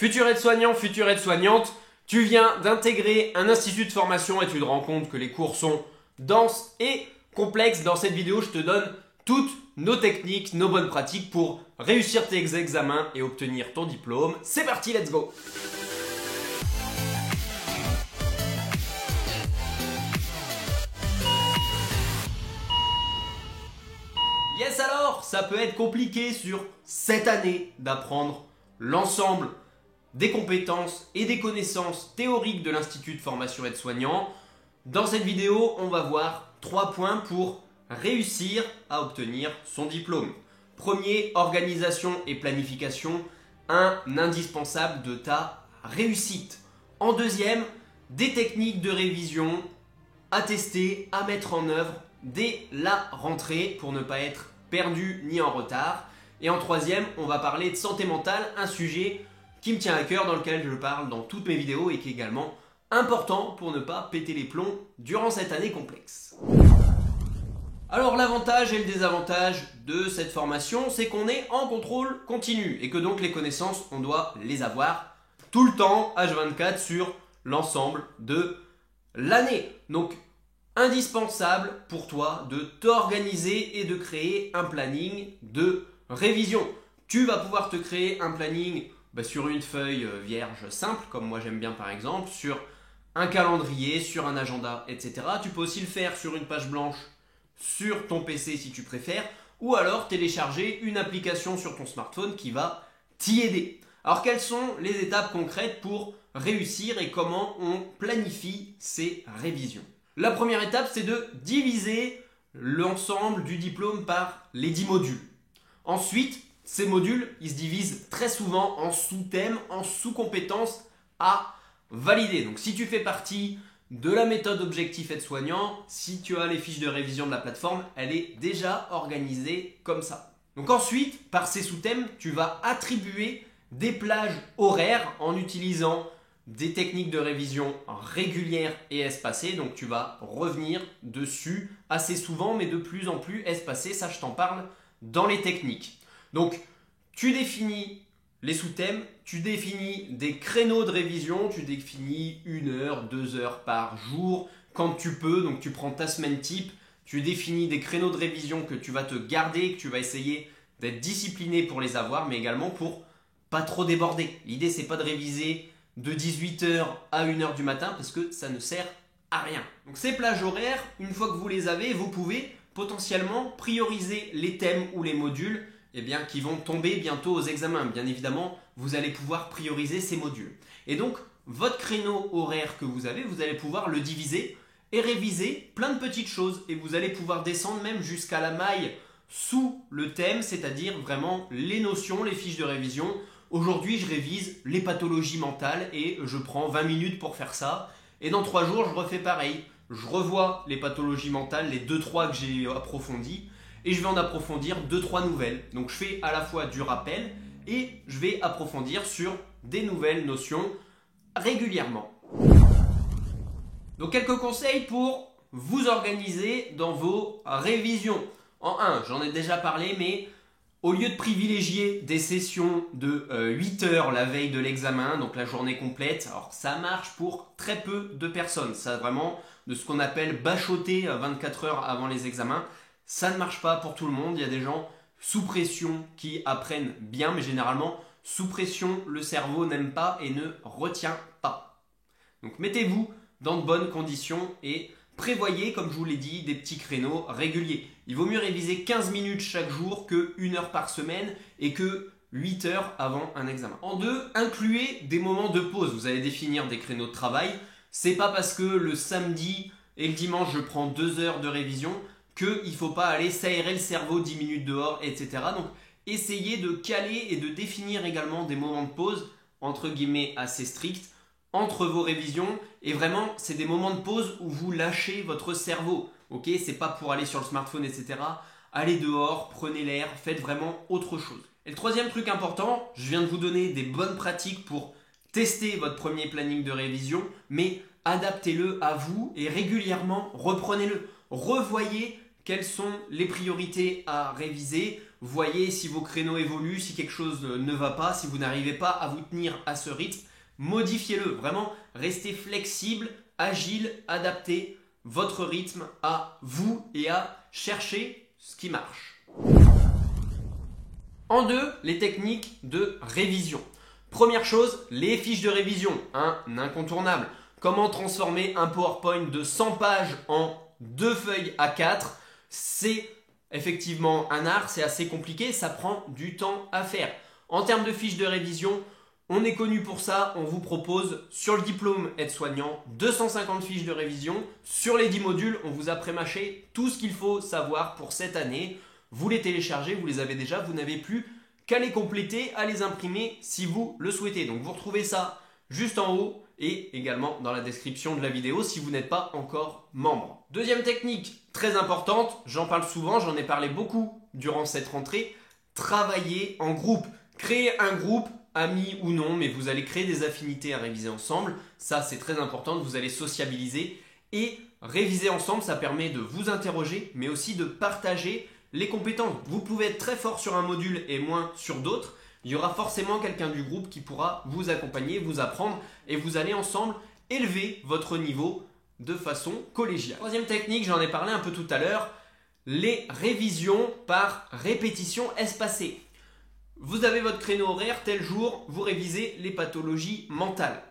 Futur aide-soignant, future aide-soignante, tu viens d'intégrer un institut de formation et tu te rends compte que les cours sont denses et complexes. Dans cette vidéo, je te donne toutes nos techniques, nos bonnes pratiques pour réussir tes examens et obtenir ton diplôme. C'est parti, let's go! Yes alors, ça peut être compliqué sur cette année d'apprendre l'ensemble des compétences et des connaissances théoriques de l'Institut de formation aide-soignant. Dans cette vidéo, on va voir 3 points pour réussir à obtenir son diplôme. Premier, organisation et planification, un indispensable de ta réussite. En deuxième, des techniques de révision à tester, à mettre en œuvre dès la rentrée pour ne pas être perdu ni en retard. Et en troisième, on va parler de santé mentale, un sujet qui me tient à cœur, dans lequel je parle dans toutes mes vidéos et qui est également important pour ne pas péter les plombs durant cette année complexe. Alors l'avantage et le désavantage de cette formation, c'est qu'on est en contrôle continu et que donc les connaissances, on doit les avoir tout le temps, H24, sur l'ensemble de l'année. Donc indispensable pour toi de t'organiser et de créer un planning de révision. Tu vas pouvoir te créer un planning sur une feuille vierge simple, comme moi j'aime bien par exemple, sur un calendrier, sur un agenda, etc. Tu peux aussi le faire sur une page blanche sur ton PC si tu préfères, ou alors télécharger une application sur ton smartphone qui va t'y aider. Alors quelles sont les étapes concrètes pour réussir et comment on planifie ces révisions? La première étape, c'est de diviser l'ensemble du diplôme par les 10 modules. Ensuite, ces modules, ils se divisent très souvent en sous-thèmes, en sous-compétences à valider. Donc si tu fais partie de la méthode objectif aide-soignant, si tu as les fiches de révision de la plateforme, elle est déjà organisée comme ça. Donc ensuite, par ces sous-thèmes, tu vas attribuer des plages horaires en utilisant des techniques de révision régulières et espacées. Donc tu vas revenir dessus assez souvent, mais de plus en plus espacées. Ça, je t'en parle dans les techniques. Donc tu définis les sous-thèmes, tu définis des créneaux de révision, tu définis 1 heure, 2 heures par jour, quand tu peux. Donc tu prends ta semaine type, tu définis des créneaux de révision que tu vas te garder, que tu vas essayer d'être discipliné pour les avoir, mais également pour pas trop déborder. L'idée, c'est pas de réviser de 18h à 1h du matin parce que ça ne sert à rien. Donc ces plages horaires, une fois que vous les avez, vous pouvez potentiellement prioriser les thèmes ou les modules qui vont tomber bientôt aux examens. Bien évidemment, vous allez pouvoir prioriser ces modules. Et donc, votre créneau horaire que vous allez pouvoir le diviser et réviser plein de petites choses. Et vous allez pouvoir descendre même jusqu'à la maille sous le thème, c'est-à-dire vraiment les notions, les fiches de révision. Aujourd'hui, je révise les pathologies mentales et je prends 20 minutes pour faire ça. Et dans 3 jours, je refais pareil. Je revois les pathologies mentales, les 2-3 que j'ai approfondies, et je vais en approfondir 2-3 nouvelles. Donc je fais à la fois du rappel et je vais approfondir sur des nouvelles notions régulièrement. Donc quelques conseils pour vous organiser dans vos révisions. En 1, j'en ai déjà parlé, mais au lieu de privilégier des sessions de 8 heures la veille de l'examen, donc la journée complète, alors ça marche pour très peu de personnes. Ça vraiment de ce qu'on appelle bachoter 24 heures avant les examens. Ça ne marche pas pour tout le monde. Il y a des gens sous pression qui apprennent bien, mais généralement, sous pression, le cerveau n'aime pas et ne retient pas. Donc mettez-vous dans de bonnes conditions et prévoyez, comme je vous l'ai dit, des petits créneaux réguliers. Il vaut mieux réviser 15 minutes chaque jour que 1 heure par semaine et que 8 heures avant un examen. En 2, incluez des moments de pause. Vous allez définir des créneaux de travail. C'est pas parce que le samedi et le dimanche, je prends 2 heures de révision qu'il ne faut pas aller s'aérer le cerveau 10 minutes dehors, etc. Donc, essayez de caler et de définir également des moments de pause, entre guillemets, assez stricts, entre vos révisions. Et vraiment, c'est des moments de pause où vous lâchez votre cerveau. Ok, c'est pas pour aller sur le smartphone, etc. Allez dehors, prenez l'air, faites vraiment autre chose. Et le troisième truc important, je viens de vous donner des bonnes pratiques pour tester votre premier planning de révision, mais adaptez-le à vous et régulièrement reprenez-le. Revoyez quelles sont les priorités à réviser. voyez si vos créneaux évoluent, si quelque chose ne va pas, si vous n'arrivez pas à vous tenir à ce rythme, modifiez-le. Vraiment, restez flexible, agile, adaptez votre rythme à vous et à chercher ce qui marche. En deux, les techniques de révision. Première chose, les fiches de révision, un incontournable. Comment transformer un PowerPoint de 100 pages en 2 feuilles A4? C'est effectivement un art, c'est assez compliqué, ça prend du temps à faire. En termes de fiches de révision, on est connu pour ça, on vous propose sur le diplôme aide-soignant 250 fiches de révision. Sur les 10 modules, on vous a prémâché tout ce qu'il faut savoir pour cette année. Vous les téléchargez, vous les avez déjà, vous n'avez plus qu'à les compléter, à les imprimer si vous le souhaitez. Donc vous retrouvez ça juste en haut et également dans la description de la vidéo si vous n'êtes pas encore membre. Deuxième technique très importante, j'en parle souvent, j'en ai parlé beaucoup durant cette rentrée, travailler en groupe. Créer un groupe, amis ou non, mais vous allez créer des affinités à réviser ensemble. Ça, c'est très important, vous allez sociabiliser et réviser ensemble, ça permet de vous interroger, mais aussi de partager les compétences. Vous pouvez être très fort sur un module et moins sur d'autres. Il y aura forcément quelqu'un du groupe qui pourra vous accompagner, vous apprendre et vous allez ensemble élever votre niveau de façon collégiale. Troisième technique, j'en ai parlé un peu tout à l'heure, les révisions par répétition espacée. Vous avez votre créneau horaire, tel jour, vous révisez les pathologies mentales.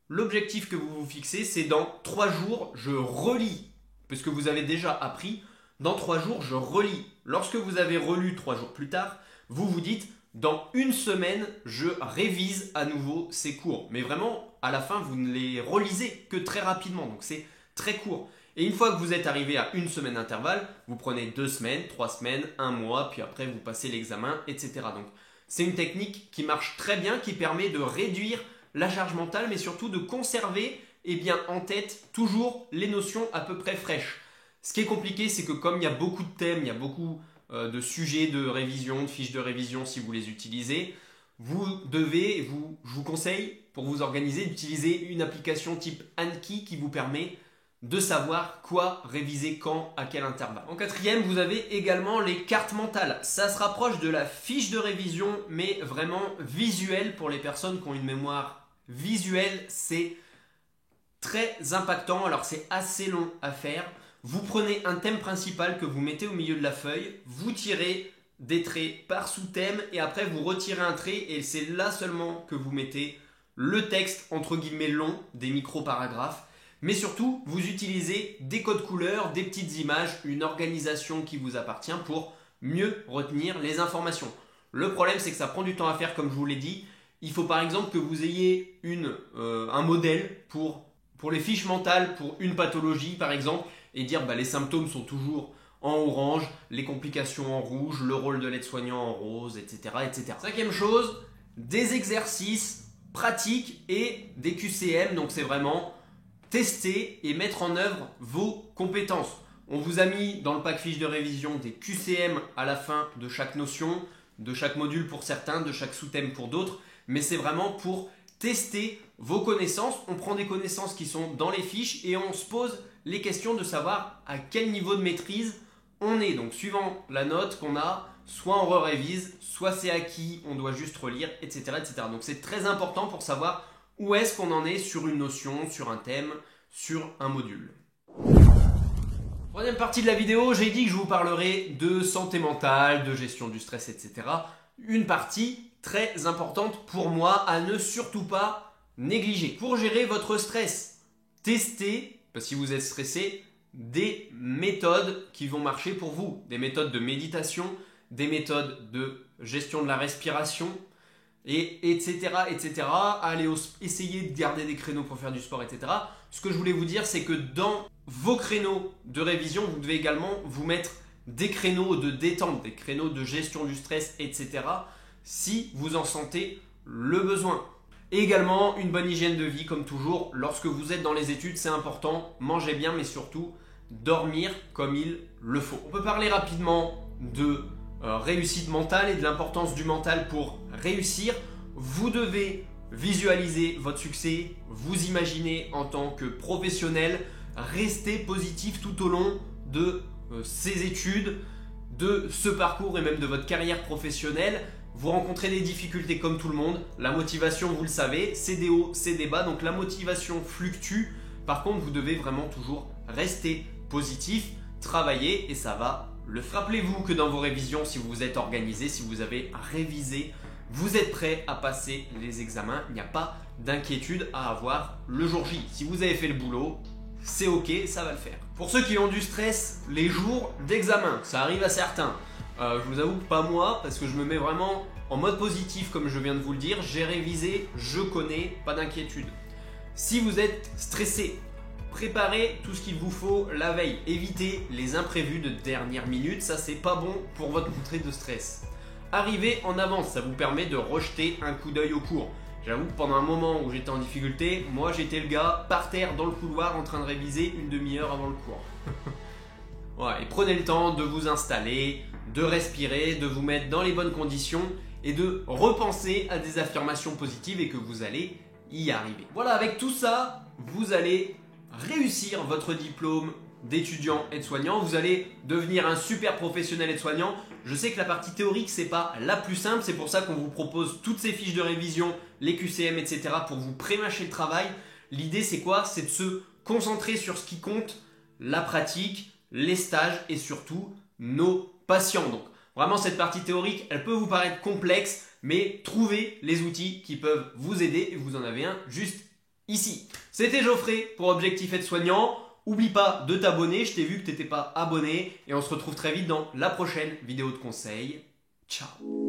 L'objectif que vous vous fixez, c'est dans 3 jours, je relis, puisque vous avez déjà appris, dans 3 jours, je relis. Lorsque vous avez relu 3 jours plus tard, vous vous dites, dans 1 semaine, je révise à nouveau ces cours. Mais vraiment, à la fin, vous ne les relisez que très rapidement, donc c'est très court. Et une fois que vous êtes arrivé à 1 semaine d'intervalle, vous prenez 2 semaines, 3 semaines, 1 mois, puis après vous passez l'examen, etc. Donc c'est une technique qui marche très bien, qui permet de réduire la charge mentale, mais surtout de conserver en tête toujours les notions à peu près fraîches. Ce qui est compliqué, c'est que comme il y a beaucoup de thèmes, il y a beaucoup de sujets de révision, de fiches de révision si vous les utilisez, je vous conseille pour vous organiser d'utiliser une application type Anki qui vous permet de savoir quoi réviser quand, à quel intervalle. En quatrième, vous avez également les cartes mentales. Ça se rapproche de la fiche de révision, mais vraiment visuelle pour les personnes qui ont une mémoire visuelle. C'est très impactant, alors c'est assez long à faire. Vous prenez un thème principal que vous mettez au milieu de la feuille, vous tirez des traits par sous-thème et après vous retirez un trait et c'est là seulement que vous mettez le texte entre guillemets long, des micro-paragraphes. Mais surtout, vous utilisez des codes couleurs, des petites images, une organisation qui vous appartient pour mieux retenir les informations. Le problème, c'est que ça prend du temps à faire, comme je vous l'ai dit. Il faut par exemple que vous ayez un modèle pour les fiches mentales, pour une pathologie par exemple, et dire les symptômes sont toujours en orange, les complications en rouge, le rôle de l'aide-soignant en rose, etc., etc. Cinquième chose, des exercices pratiques et des QCM, donc c'est vraiment tester et mettre en œuvre vos compétences. On vous a mis dans le pack fiche de révision des QCM à la fin de chaque notion, de chaque module pour certains, de chaque sous-thème pour d'autres, mais c'est vraiment pour tester vos connaissances. On prend des connaissances qui sont dans les fiches et on se pose les questions de savoir à quel niveau de maîtrise on est. Donc suivant la note qu'on a, soit on révise, soit c'est acquis, on doit juste relire, etc., etc. Donc c'est très important pour savoir où est-ce qu'on en est sur une notion, sur un thème, sur un module. Troisième partie de la vidéo, j'ai dit que je vous parlerai de santé mentale, de gestion du stress, etc. Une partie très importante pour moi à ne surtout pas négliger. Pour gérer votre stress, testez, si vous êtes stressé, des méthodes qui vont marcher pour vous. Des méthodes de méditation, des méthodes de gestion de la respiration, etc. Allez essayer de garder des créneaux pour faire du sport, etc. Ce que je voulais vous dire, c'est que dans vos créneaux de révision, vous devez également vous mettre des créneaux de détente, des créneaux de gestion du stress, etc. si vous en sentez le besoin. Et également, une bonne hygiène de vie, comme toujours. Lorsque vous êtes dans les études, c'est important. Mangez bien, mais surtout, dormir comme il le faut. On peut parler rapidement de réussite mentale et de l'importance du mental pour réussir. Vous devez visualiser votre succès, vous imaginer en tant que professionnel, rester positif tout au long de ces études, de ce parcours et même de votre carrière professionnelle, vous rencontrez des difficultés comme tout le monde. La motivation, vous le savez, c'est des hauts, c'est des bas, donc la motivation fluctue. Par contre, vous devez vraiment toujours rester positif, travailler et ça va le faire. Rappelez-vous que dans vos révisions, si vous vous êtes organisé, si vous avez révisé, vous êtes prêt à passer les examens. Il n'y a pas d'inquiétude à avoir le jour J. Si vous avez fait le boulot, c'est ok, ça va le faire. Pour ceux qui ont du stress, les jours d'examen, ça arrive à certains. Je vous avoue que pas moi, parce que je me mets vraiment en mode positif comme je viens de vous le dire. J'ai révisé, je connais, pas d'inquiétude. Si vous êtes stressé, préparez tout ce qu'il vous faut la veille. Évitez les imprévus de dernière minute, ça c'est pas bon pour votre montée de stress. Arrivez en avance, ça vous permet de rejeter un coup d'œil au cours. J'avoue que pendant un moment où j'étais en difficulté, moi j'étais le gars par terre dans le couloir en train de réviser une demi-heure avant le cours. Ouais, et prenez le temps de vous installer, de respirer, de vous mettre dans les bonnes conditions et de repenser à des affirmations positives et que vous allez y arriver. Voilà, avec tout ça, vous allez réussir votre diplôme d'étudiant aide-soignant, vous allez devenir un super professionnel aide-soignant. Je sais que la partie théorique c'est pas la plus simple, c'est pour ça qu'on vous propose toutes ces fiches de révision, les QCM, etc. pour vous prémâcher le travail. L'idée c'est quoi? C'est de se concentrer sur ce qui compte, la pratique, les stages et surtout nos patients. Donc vraiment cette partie théorique, elle peut vous paraître complexe, mais trouvez les outils qui peuvent vous aider et vous en avez un juste ici. C'était Geoffrey pour Objectif Aide-Soignant. Oublie pas de t'abonner, je t'ai vu que tu n'étais pas abonné et on se retrouve très vite dans la prochaine vidéo de conseil. Ciao.